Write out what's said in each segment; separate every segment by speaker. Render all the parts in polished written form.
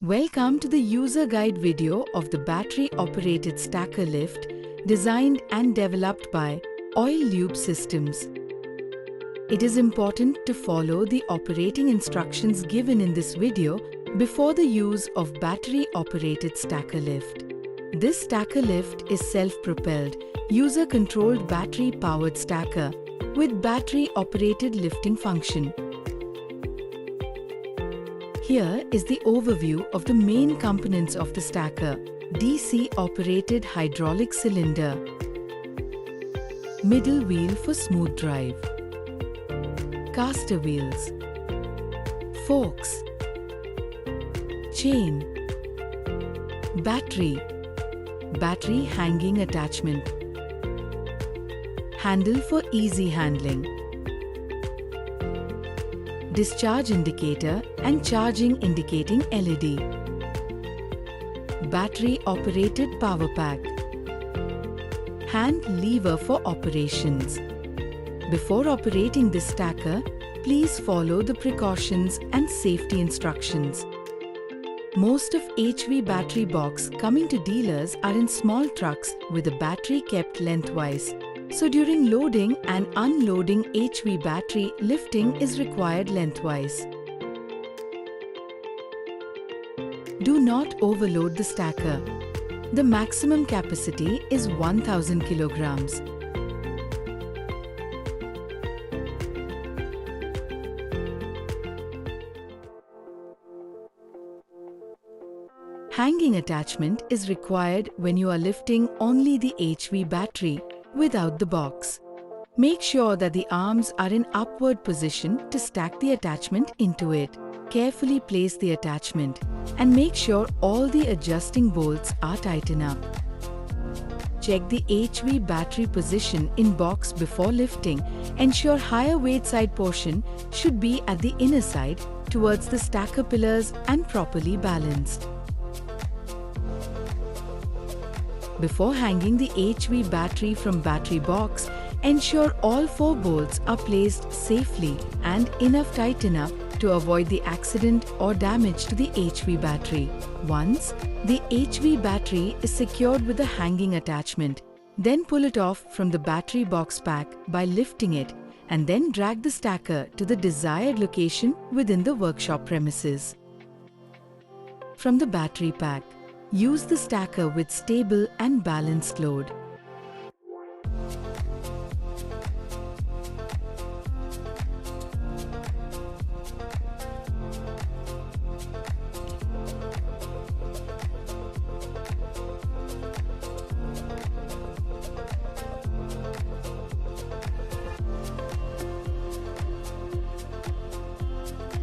Speaker 1: Welcome to the user guide video of the battery-operated stacker lift designed and developed by Lube Systems. It is important to follow the operating instructions given in this video before the use of battery-operated stacker lift. This stacker lift is self-propelled, user-controlled battery-powered stacker with battery-operated lifting function. Here is the overview of the main components of the stacker: DC-operated hydraulic cylinder, middle wheel for smooth drive, caster wheels, forks, chain, battery hanging attachment, handle for easy handling, discharge indicator and charging indicating LED, battery-operated power pack, hand lever for operations. Before operating this stacker, please follow the precautions and safety instructions. Most of HV battery box coming to dealers are in small trucks with the battery kept lengthwise. So during loading and unloading HV battery, lifting is required lengthwise. Do not overload the stacker. The maximum capacity is 1000 kilograms. Hanging attachment is required when you are lifting only the HV battery without the box. Make sure that the arms are in upward position to stack the attachment into it. Carefully place the attachment and make sure all the adjusting bolts are tightened up. Check the HV battery position in box before lifting. Ensure higher weight side portion should be at the inner side towards the stacker pillars and properly balanced. Before hanging the HV battery from battery box, ensure all 4 bolts are placed safely and enough tighten up to avoid the accident or damage to the HV battery. Once the HV battery is secured with a hanging attachment, then pull it off from the battery box pack by lifting it and then drag the stacker to the desired location within the workshop premises. From the battery pack, use the stacker with stable and balanced load.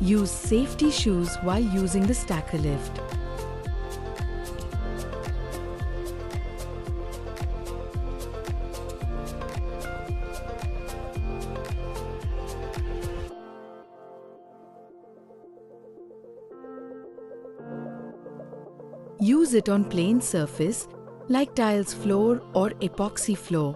Speaker 1: Use safety shoes while using the stacker lift. Use it on plain surface like tiles floor or epoxy floor.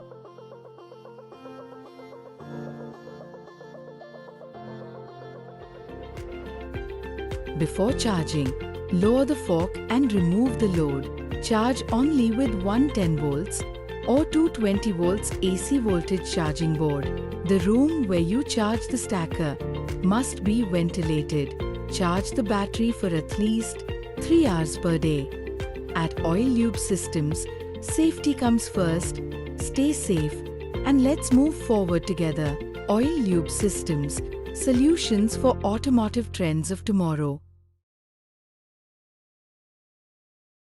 Speaker 1: Before charging, lower the fork and remove the load. Charge only with 110 volts or 220 volts AC voltage charging board. The room where you charge the stacker must be ventilated. Charge the battery for at least 3 hours per day. At Lube Systems, safety comes first. Stay safe and let's move forward together. Lube Systems, solutions for automotive trends of tomorrow.